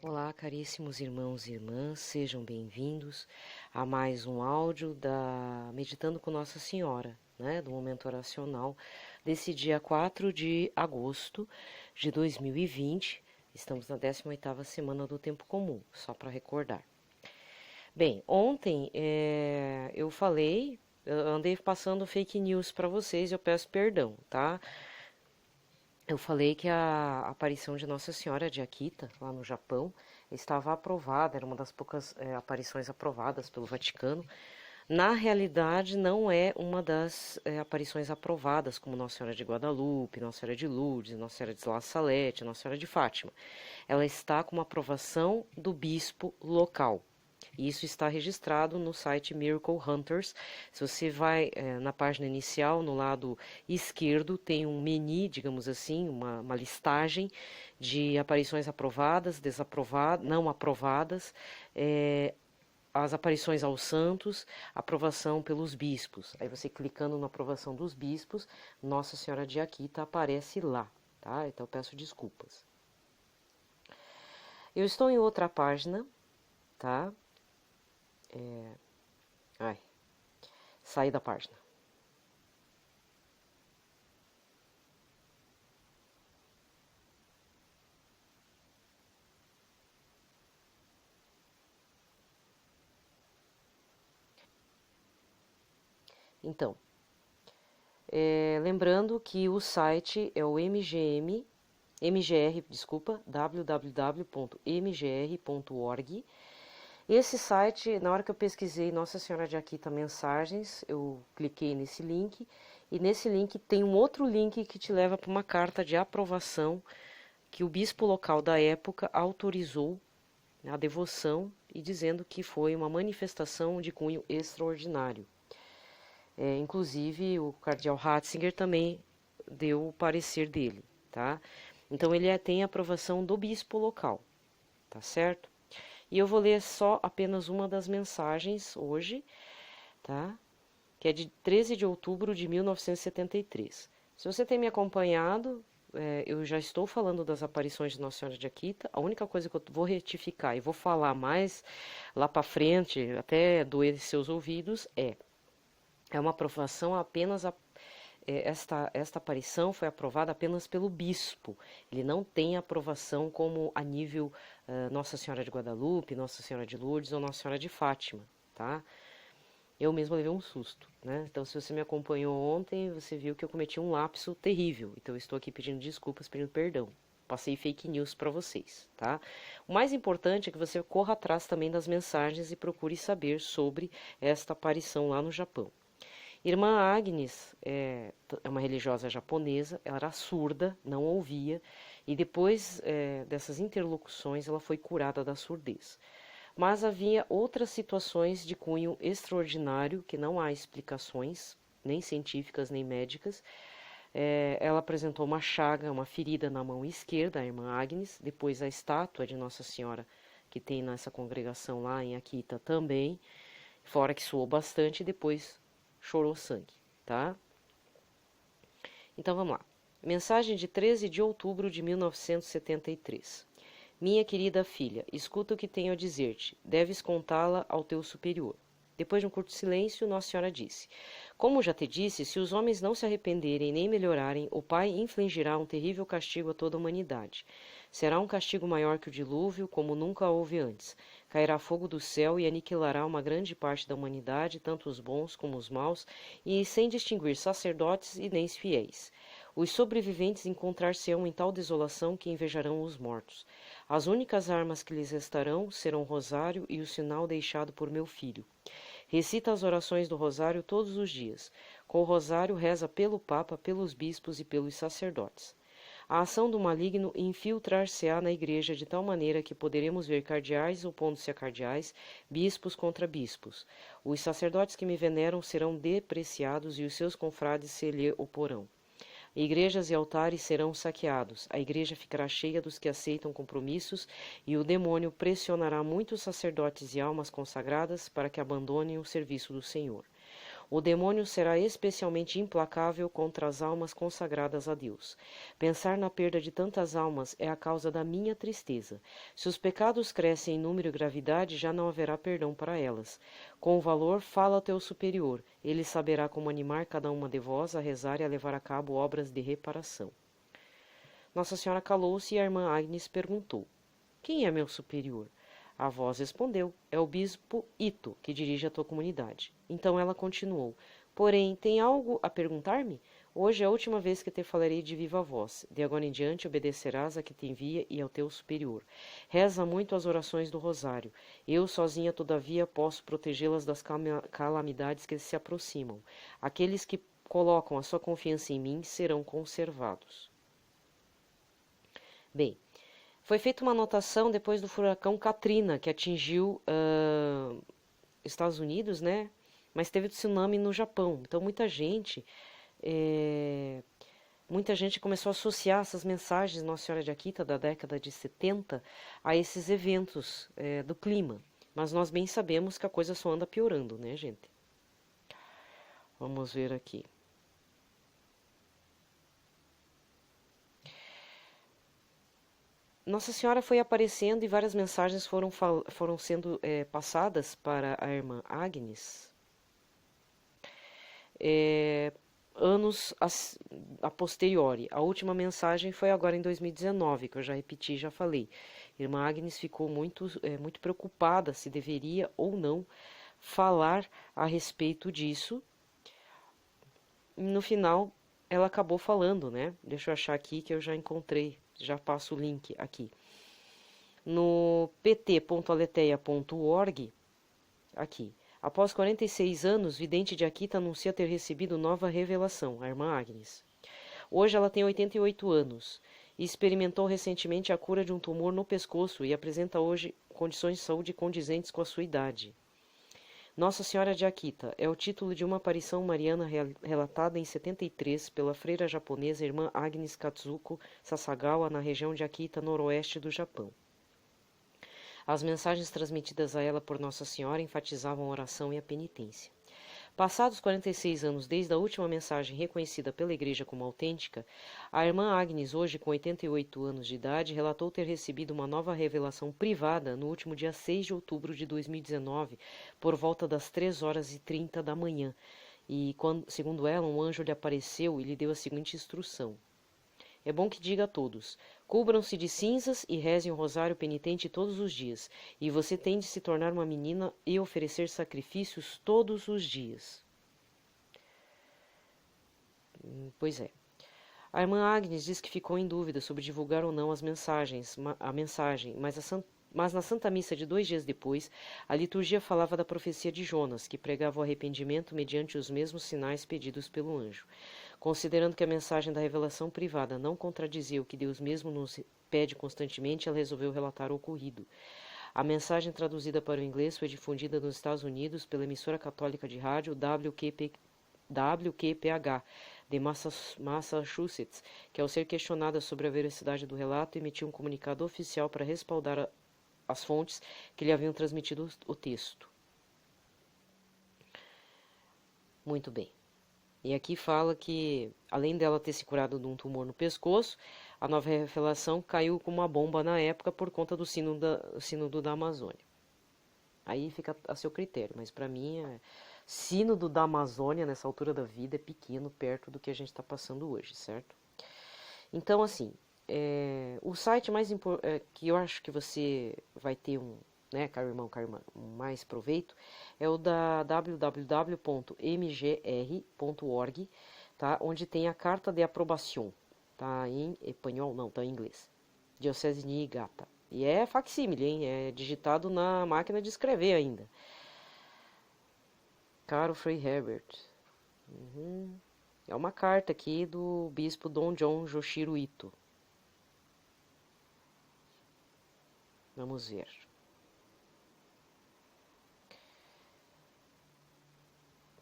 Olá, caríssimos irmãos e irmãs, sejam bem-vindos a mais um áudio da Meditando com Nossa Senhora, do momento oracional desse dia 4 de agosto de 2020. Estamos na 18ª semana do Tempo Comum, só para recordar. Bem, ontem eu andei passando fake news para vocês, eu peço perdão, tá? Eu falei que a aparição de Nossa Senhora de Akita, lá no Japão, estava aprovada, era uma das poucas aparições aprovadas pelo Vaticano. Na realidade, não é uma das aparições aprovadas, como Nossa Senhora de Guadalupe, Nossa Senhora de Lourdes, Nossa Senhora de La Salette, Nossa Senhora de Fátima. Ela está com uma aprovação do bispo local. E isso está registrado no site Miracle Hunters. Se você vai na página inicial, no lado esquerdo, tem um menu, digamos assim, uma listagem de aparições aprovadas, desaprovadas, não aprovadas, as aparições aos santos, aprovação pelos bispos. Aí você clicando na aprovação dos bispos, Nossa Senhora de Akita aparece lá, tá? Então eu peço desculpas. Eu estou em outra página, tá? Saí da página. Então, lembrando que o site é o www.mgr.org. Esse site, na hora que eu pesquisei Nossa Senhora de Akita Mensagens, eu cliquei nesse link, e nesse link tem um outro link que te leva para uma carta de aprovação que o bispo local da época autorizou a devoção e dizendo que foi uma manifestação de cunho extraordinário. Inclusive, o cardeal Ratzinger também deu o parecer dele, tá? Então, ele tem a aprovação do bispo local, tá certo? E eu vou ler só apenas uma das mensagens hoje, tá? Que é de 13 de outubro de 1973. Se você tem me acompanhado, eu já estou falando das aparições de Nossa Senhora de Akita. A única coisa que eu vou retificar e vou falar mais lá para frente, até doer seus ouvidos, é uma aprovação apenas esta aparição foi aprovada apenas pelo bispo. Ele não tem aprovação como a nível Nossa Senhora de Guadalupe, Nossa Senhora de Lourdes ou Nossa Senhora de Fátima, tá? Eu mesmo levei um susto, né? Então, se você me acompanhou ontem, você viu que eu cometi um lapso terrível. Então, eu estou aqui pedindo desculpas, pedindo perdão. Passei fake news para vocês, tá? O mais importante é que você corra atrás também das mensagens e procure saber sobre esta aparição lá no Japão. Irmã Agnes é uma religiosa japonesa, ela era surda, não ouvia, e depois dessas interlocuções ela foi curada da surdez. Mas havia outras situações de cunho extraordinário que não há explicações, nem científicas nem médicas. Ela apresentou uma chaga, uma ferida na mão esquerda, a irmã Agnes, depois a estátua de Nossa Senhora que tem nessa congregação lá em Akita também, fora que suou bastante, e depois chorou sangue, tá? Então vamos lá. Mensagem de 13 de outubro de 1973. Minha querida filha, escuta o que tenho a dizer-te. Deves contá-la ao teu superior. Depois de um curto silêncio, Nossa Senhora disse: Como já te disse, se os homens não se arrependerem nem melhorarem, o Pai infligirá um terrível castigo a toda a humanidade. Será um castigo maior que o dilúvio, como nunca houve antes. Cairá fogo do céu e aniquilará uma grande parte da humanidade, tanto os bons como os maus, e sem distinguir sacerdotes e nem fiéis. Os sobreviventes encontrar-se-ão em tal desolação que invejarão os mortos. As únicas armas que lhes restarão serão o rosário e o sinal deixado por meu filho. Recita as orações do rosário todos os dias. Com o rosário reza pelo Papa, pelos bispos e pelos sacerdotes. A ação do maligno infiltrar-se-á na igreja de tal maneira que poderemos ver cardeais opondo-se a cardeais, bispos contra bispos. Os sacerdotes que me veneram serão depreciados e os seus confrades se lhe oporão. Igrejas e altares serão saqueados, a igreja ficará cheia dos que aceitam compromissos e o demônio pressionará muitos sacerdotes e almas consagradas para que abandonem o serviço do Senhor. O demônio será especialmente implacável contra as almas consagradas a Deus. Pensar na perda de tantas almas é a causa da minha tristeza. Se os pecados crescem em número e gravidade, já não haverá perdão para elas. Com o valor, fala ao teu superior. Ele saberá como animar cada uma de vós a rezar e a levar a cabo obras de reparação. Nossa Senhora calou-se e a irmã Agnes perguntou: quem é meu superior? A voz respondeu: é o bispo Ito, que dirige a tua comunidade. Então ela continuou: porém, tem algo a perguntar-me? Hoje é a última vez que te falarei de viva voz. De agora em diante obedecerás a que te envia e ao teu superior. Reza muito as orações do rosário. Eu sozinha, todavia, posso protegê-las das calamidades que se aproximam. Aqueles que colocam a sua confiança em mim serão conservados. Bem, foi feita uma anotação depois do furacão Katrina, que atingiu Estados Unidos, né? Mas teve tsunami no Japão. Então muita gente começou a associar essas mensagens de Nossa Senhora de Akita da década de 70 a esses eventos do clima. Mas nós bem sabemos que a coisa só anda piorando, né, gente? Vamos ver aqui. Nossa Senhora foi aparecendo e várias mensagens foram sendo passadas para a irmã Agnes anos a posteriori. A última mensagem foi agora em 2019, que eu já repeti, já falei. Irmã Agnes ficou muito preocupada se deveria ou não falar a respeito disso. No final, ela acabou falando, né? Deixa eu achar aqui que eu já encontrei. Já passo o link aqui. No pt.aleteia.org, aqui. Após 46 anos, vidente de Akita anuncia ter recebido nova revelação, a irmã Agnes. Hoje ela tem 88 anos e experimentou recentemente a cura de um tumor no pescoço e apresenta hoje condições de saúde condizentes com a sua idade. Nossa Senhora de Akita é o título de uma aparição mariana relatada em 73 pela freira japonesa irmã Agnes Katsuko Sasagawa na região de Akita, noroeste do Japão. As mensagens transmitidas a ela por Nossa Senhora enfatizavam a oração e a penitência. Passados 46 anos desde a última mensagem reconhecida pela Igreja como autêntica, a irmã Agnes, hoje com 88 anos de idade, relatou ter recebido uma nova revelação privada no último dia 6 de outubro de 2019, por volta das 3h30 da manhã, e, segundo ela, um anjo lhe apareceu e lhe deu a seguinte instrução. É bom que diga a todos: cubram-se de cinzas e rezem o rosário penitente todos os dias, e você tem de se tornar uma menina e oferecer sacrifícios todos os dias. Pois é. A irmã Agnes diz que ficou em dúvida sobre divulgar ou não a mensagem, mas na Santa Missa de 2 dias depois, a liturgia falava da profecia de Jonas, que pregava o arrependimento mediante os mesmos sinais pedidos pelo anjo. Considerando que a mensagem da revelação privada não contradizia o que Deus mesmo nos pede constantemente, ela resolveu relatar o ocorrido. A mensagem traduzida para o inglês foi difundida nos Estados Unidos pela emissora católica de rádio WQPH, de Massachusetts, que, ao ser questionada sobre a veracidade do relato, emitiu um comunicado oficial para respaldar as fontes que lhe haviam transmitido o texto. Muito bem. E aqui fala que, além dela ter se curado de um tumor no pescoço, a nova revelação caiu como uma bomba na época por conta do sínodo da Amazônia. Aí fica a seu critério, mas para mim, sínodo da Amazônia, nessa altura da vida, é pequeno, perto do que a gente está passando hoje, certo? Então, assim, o site que eu acho que você vai ter caro irmão, mais proveito, é o da www.mgr.org, tá? Onde tem a carta de aprovação, tá? Em espanhol, não, tá em inglês. Diocese de Niigata. E é facsímile, hein? É digitado na máquina de escrever ainda. Caro Frei Herbert. É uma carta aqui do bispo Dom John Joshiro Ito. Vamos ver.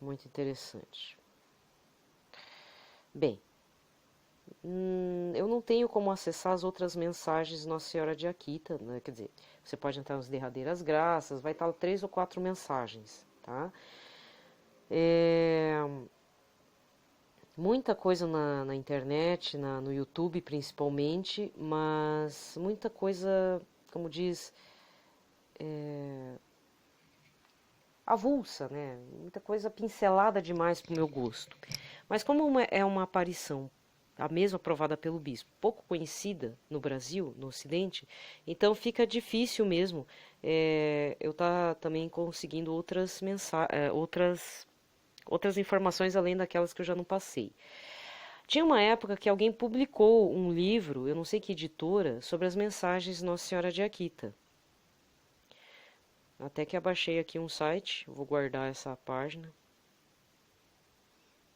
Muito interessante. Bem, eu não tenho como acessar as outras mensagens de Nossa Senhora de Akita, né? Quer dizer, você pode entrar nas derradeiras graças, vai estar 3 ou 4 mensagens, tá? É, muita coisa na internet, no YouTube principalmente, mas muita coisa, como diz, avulsa, né? Muita coisa pincelada demais para o meu gosto. Mas como é uma aparição, a mesma aprovada pelo bispo, pouco conhecida no Brasil, no Ocidente, então fica difícil mesmo eu estar também conseguindo outras informações além daquelas que eu já não passei. Tinha uma época que alguém publicou um livro, eu não sei que editora, sobre as mensagens de Nossa Senhora de Akita. Até que abaixei aqui um site, vou guardar essa página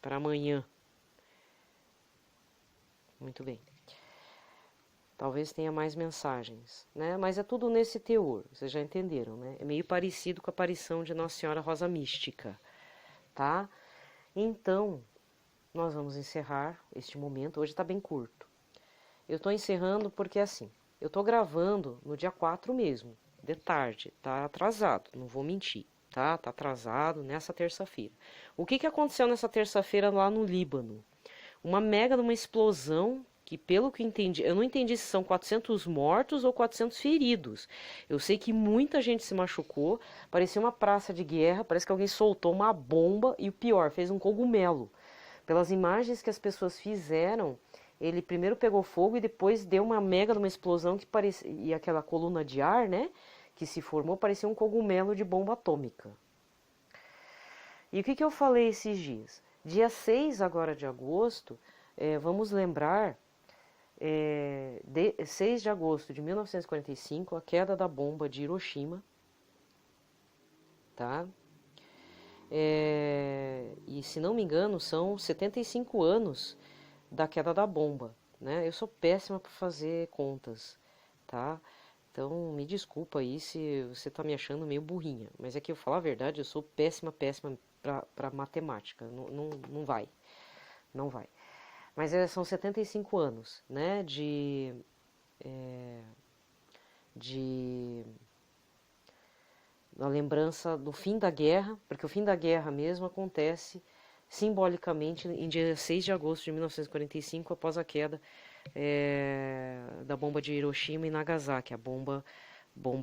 para amanhã. Muito bem. Talvez tenha mais mensagens, né? Mas é tudo nesse teor, vocês já entenderam, né? É meio parecido com a aparição de Nossa Senhora Rosa Mística, tá? Então, nós vamos encerrar este momento. Hoje está bem curto. Eu estou encerrando porque, assim, eu estou gravando no dia 4 mesmo, de tarde. Tá atrasado, não vou mentir, tá? Tá atrasado nessa terça-feira. O que aconteceu nessa terça-feira lá no Líbano? Uma mega de uma explosão que, pelo que entendi, eu não entendi se são 400 mortos ou 400 feridos. Eu sei que muita gente se machucou, parecia uma praça de guerra, parece que alguém soltou uma bomba e o pior, fez um cogumelo. Pelas imagens que as pessoas fizeram, ele primeiro pegou fogo e depois deu uma mega de uma explosão que parecia, e aquela coluna de ar, né, que se formou, parecia um cogumelo de bomba atômica. E o que eu falei esses dias? Dia 6 agora de agosto, vamos lembrar, 6 de agosto de 1945, a queda da bomba de Hiroshima, tá? E se não me engano, são 75 anos da queda da bomba, né? Eu sou péssima para fazer contas, tá? Então, me desculpa aí se você tá me achando meio burrinha, mas é que eu falar a verdade, eu sou péssima para matemática, não vai, não vai. Mas são 75 anos, né, da lembrança do fim da guerra, porque o fim da guerra mesmo acontece simbolicamente em dia 6 de agosto de 1945, após a queda da bomba de Hiroshima e Nagasaki, a bomba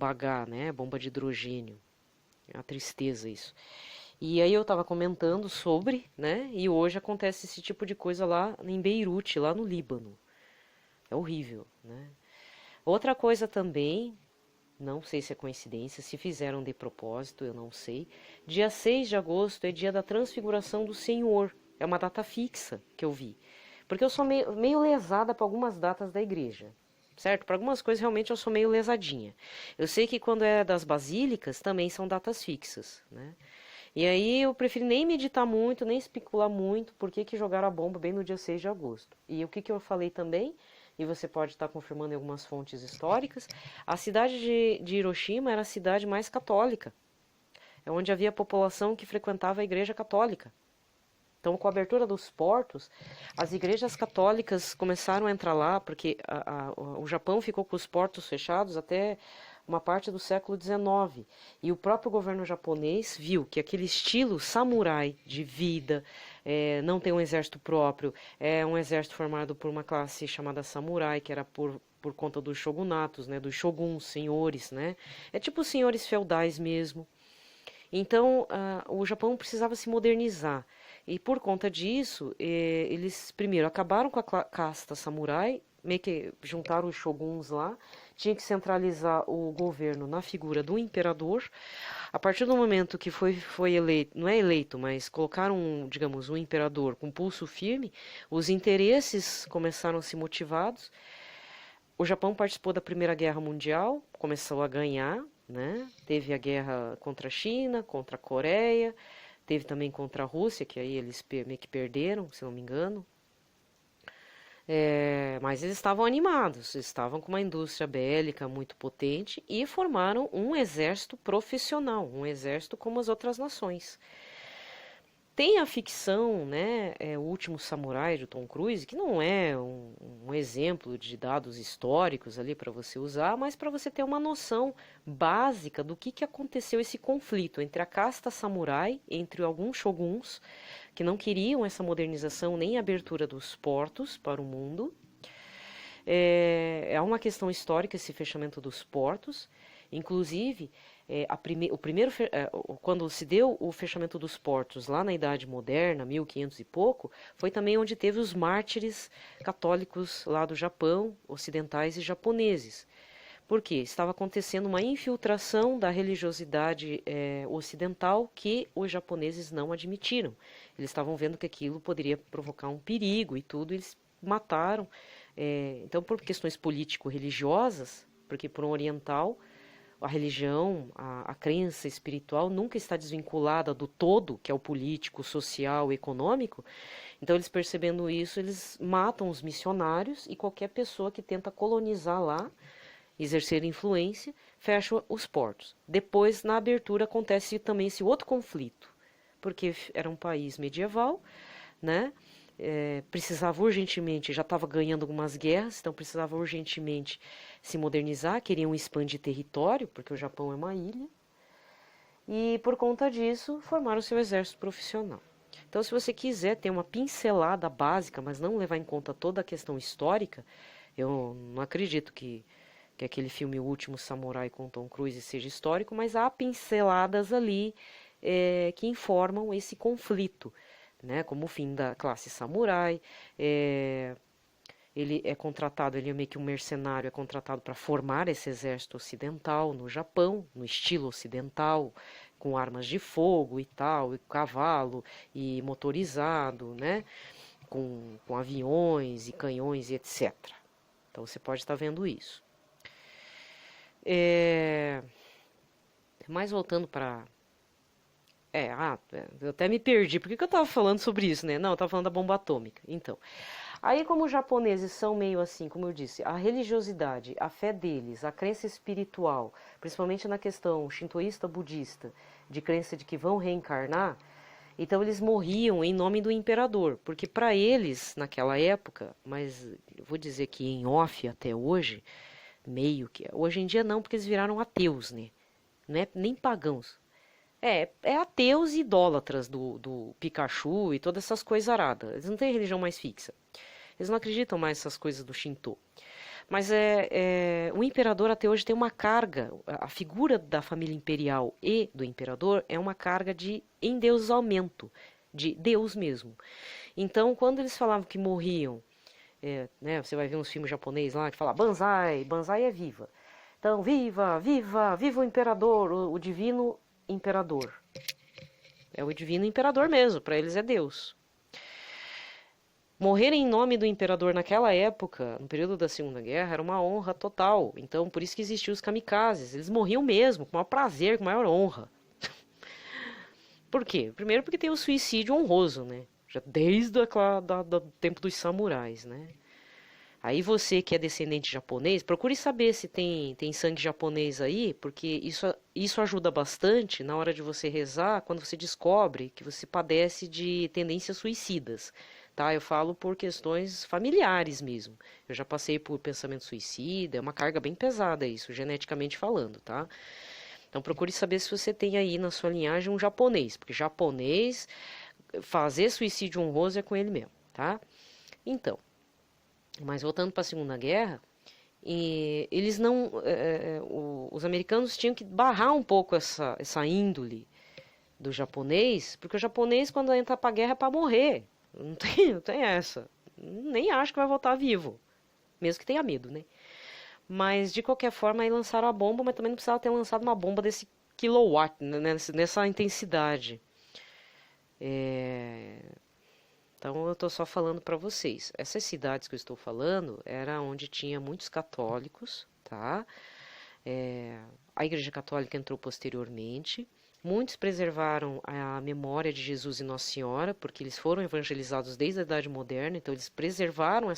H, né, bomba de hidrogênio. É uma tristeza isso. E aí eu estava comentando sobre, né, e hoje acontece esse tipo de coisa lá em Beirute, lá no Líbano. É horrível, né? Outra coisa também, não sei se é coincidência, se fizeram de propósito, eu não sei. Dia 6 de agosto é dia da transfiguração do Senhor. É uma data fixa que eu vi. Porque eu sou meio lesada para algumas datas da igreja, certo? Para algumas coisas realmente eu sou meio lesadinha. Eu sei que quando é das basílicas também são datas fixas, né? E aí eu prefiro nem meditar muito, nem especular muito por que jogaram a bomba bem no dia 6 de agosto. E o que eu falei também, e você pode estar confirmando em algumas fontes históricas, a cidade de Hiroshima era a cidade mais católica. É onde havia população que frequentava a igreja católica. Então, com a abertura dos portos, as igrejas católicas começaram a entrar lá, porque o Japão ficou com os portos fechados até uma parte do século XIX. E o próprio governo japonês viu que aquele estilo samurai de vida, não tem um exército próprio, é um exército formado por uma classe chamada samurai, que era por conta dos shogunatos, né, dos shoguns, senhores, né? É tipo senhores feudais mesmo. Então, o Japão precisava se modernizar. E por conta disso, eles primeiro acabaram com a casta samurai, meio que juntaram os shoguns lá, tinha que centralizar o governo na figura do imperador. A partir do momento que foi eleito, não é eleito, mas colocaram, digamos, um imperador com pulso firme, os interesses começaram a ser motivados. O Japão participou da Primeira Guerra Mundial, começou a ganhar, né? Teve a guerra contra a China, contra a Coreia, teve também contra a Rússia, que aí eles meio que perderam, se não me engano. Mas eles estavam animados, estavam com uma indústria bélica muito potente e formaram um exército profissional, um exército como as outras nações. Tem a ficção, né, O Último Samurai, do Tom Cruise, que não é um exemplo de dados históricos ali para você usar, mas para você ter uma noção básica do que aconteceu esse conflito entre a casta samurai, entre alguns shoguns, que não queriam essa modernização nem abertura dos portos para o mundo. É uma questão histórica esse fechamento dos portos. Inclusive, quando se deu o fechamento dos portos lá na Idade Moderna, 1500 e pouco, foi também onde teve os mártires católicos lá do Japão, ocidentais e japoneses. Por quê? Estava acontecendo uma infiltração da religiosidade ocidental que os japoneses não admitiram. Eles estavam vendo que aquilo poderia provocar um perigo e tudo, eles mataram. Então, por questões político-religiosas, porque para um oriental a religião, a crença espiritual nunca está desvinculada do todo, que é o político, social, econômico. Então, eles percebendo isso, eles matam os missionários e qualquer pessoa que tenta colonizar lá, exercer influência, fecha os portos. Depois, na abertura, acontece também esse outro conflito, porque era um país medieval, né? Precisava urgentemente, já estava ganhando algumas guerras, então precisava urgentemente se modernizar, queriam expandir território, porque o Japão é uma ilha, e por conta disso formaram seu exército profissional. Então, se você quiser ter uma pincelada básica, mas não levar em conta toda a questão histórica, eu não acredito que aquele filme O Último Samurai com Tom Cruise seja histórico, mas há pinceladas ali que informam esse conflito, né, como o fim da classe samurai. Ele é contratado, ele é meio que um mercenário, é contratado para formar esse exército ocidental no Japão, no estilo ocidental, com armas de fogo e tal, e cavalo, e motorizado, né, com aviões e canhões e etc. Então você pode estar vendo isso. Mas voltando para eu até me perdi. Por que eu estava falando sobre isso, né? Não, eu estava falando da bomba atômica. Então, aí como os japoneses são meio assim, como eu disse, a religiosidade, a fé deles, a crença espiritual, principalmente na questão shintoísta, budista, de crença de que vão reencarnar, então eles morriam em nome do imperador, porque para eles, naquela época, mas eu vou dizer que em off até hoje, meio que, hoje em dia não, porque eles viraram ateus, né? Não é nem pagãos. É ateus e idólatras do Pikachu e todas essas coisas aradas. Eles não têm religião mais fixa. Eles não acreditam mais nessas coisas do Shinto. Mas o imperador até hoje tem uma carga, a figura da família imperial e do imperador é uma carga de endeusamento, de Deus mesmo. Então, quando eles falavam que morriam, né, você vai ver uns filmes japoneses lá que fala Banzai, Banzai é viva. Então, viva, viva, viva o imperador, o divino imperador. É o divino imperador mesmo, para eles é Deus. Morrer em nome do imperador naquela época, no período da Segunda Guerra, era uma honra total. Então, por isso que existiam os kamikazes. Eles morriam mesmo, com maior prazer, com maior honra. Por quê? Primeiro porque tem o suicídio honroso, né? Já desde do tempo dos samurais, né? Aí você que é descendente japonês, procure saber se tem sangue japonês aí, porque isso ajuda bastante na hora de você rezar, quando você descobre que você padece de tendências suicidas, tá? Eu falo por questões familiares mesmo. Eu já passei por pensamento suicida, é uma carga bem pesada isso, geneticamente falando, tá? Então procure saber se você tem aí na sua linhagem um japonês, porque japonês, fazer suicídio honroso é com ele mesmo, tá? Então, mas voltando para a Segunda Guerra, eles não, os americanos tinham que barrar um pouco essa índole do japonês, porque o japonês quando entra para a guerra é para morrer, não tem essa, nem acho que vai voltar vivo, mesmo que tenha medo, né? Mas de qualquer forma aí lançaram a bomba, mas também não precisava ter lançado uma bomba desse kilowatt, né, nessa intensidade. Então eu estou só falando para vocês. Essas cidades que eu estou falando era onde tinha muitos católicos, tá? A Igreja Católica entrou posteriormente. Muitos preservaram a memória de Jesus e Nossa Senhora, porque eles foram evangelizados desde a Idade Moderna, então eles preservaram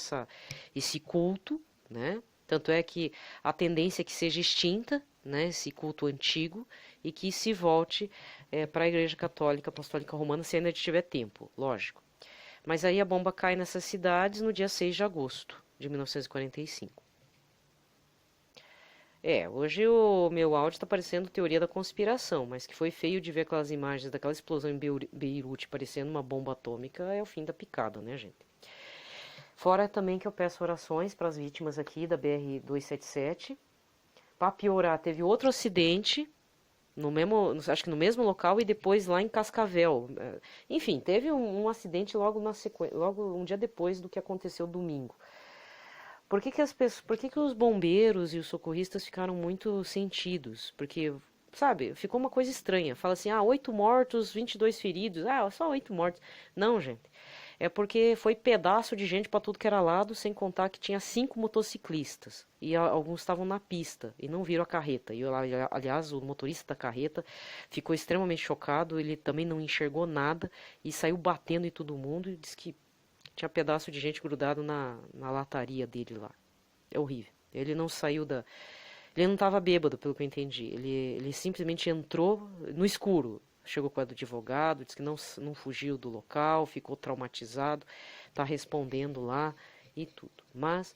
esse culto, né? Tanto é que a tendência é que seja extinta, né, esse culto antigo, e que se volte para a Igreja Católica Apostólica Romana, se ainda tiver tempo, lógico. Mas aí a bomba cai nessas cidades no dia 6 de agosto de 1945. Hoje o meu áudio está parecendo teoria da conspiração, mas que foi feio de ver aquelas imagens daquela explosão em Beirute parecendo uma bomba atômica, é o fim da picada, né, gente? Fora também que eu peço orações para as vítimas aqui da BR-277. Para piorar, teve outro acidente no mesmo, acho que no mesmo local e depois lá em Cascavel. Enfim, teve um acidente logo na sequência, logo um dia depois do que aconteceu domingo. Por que que os bombeiros e os socorristas ficaram muito sentidos? Porque, sabe, ficou uma coisa estranha. Fala assim, 8 mortos, 22 feridos. Só 8 mortos. Não, gente. É porque foi pedaço de gente para tudo que era lado, sem contar que tinha 5 motociclistas. E alguns estavam na pista e não viram a carreta. E, aliás, o motorista da carreta ficou extremamente chocado. Ele também não enxergou nada e saiu batendo em todo mundo e disse que tinha pedaço de gente grudado na lataria dele lá. É horrível. Ele não saiu da. Ele não estava bêbado, pelo que eu entendi. Ele simplesmente entrou no escuro. Chegou com o advogado, disse que não fugiu do local, ficou traumatizado, está respondendo lá e tudo. Mas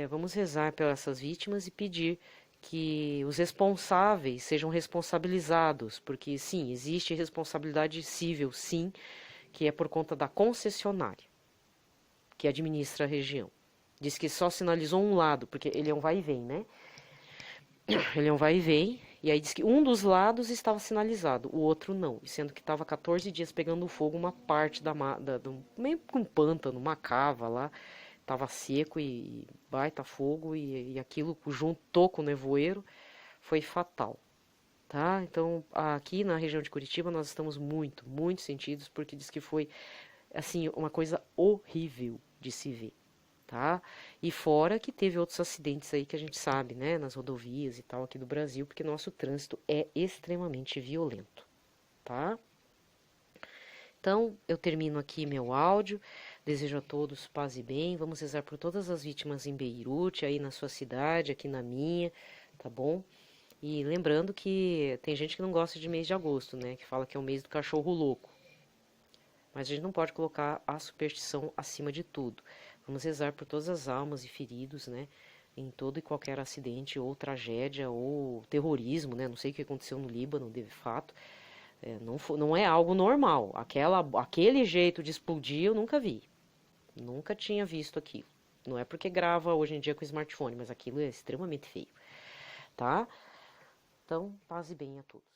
vamos rezar pelas essas vítimas e pedir que os responsáveis sejam responsabilizados, porque sim, existe responsabilidade civil, sim, que é por conta da concessionária que administra a região. Diz que só sinalizou um lado, porque ele é um vai e vem, né? Ele é um vai e vem, e aí diz que um dos lados estava sinalizado, o outro não, sendo que estava 14 dias pegando fogo uma parte meio que um pântano, uma cava lá, estava seco e baita fogo, e aquilo juntou com o nevoeiro, foi fatal. Tá? Então, aqui na região de Curitiba, nós estamos muito, muito sentidos, porque diz que foi, assim, uma coisa horrível de se ver, tá? E fora que teve outros acidentes aí que a gente sabe, né, nas rodovias e tal aqui do Brasil, porque nosso trânsito é extremamente violento, tá? Então, eu termino aqui meu áudio, desejo a todos paz e bem, vamos rezar por todas as vítimas em Beirute, aí na sua cidade, aqui na minha, tá bom? E lembrando que tem gente que não gosta de mês de agosto, né, que fala que é o mês do cachorro louco. Mas a gente não pode colocar a superstição acima de tudo. Vamos rezar por todas as almas e feridos, né? Em todo e qualquer acidente ou tragédia ou terrorismo, né? Não sei o que aconteceu no Líbano, de fato. Não é algo normal. Aquele jeito de explodir eu nunca vi. Nunca tinha visto aquilo. Não é porque grava hoje em dia com smartphone, mas aquilo é extremamente feio. Tá? Então, paz e bem a todos.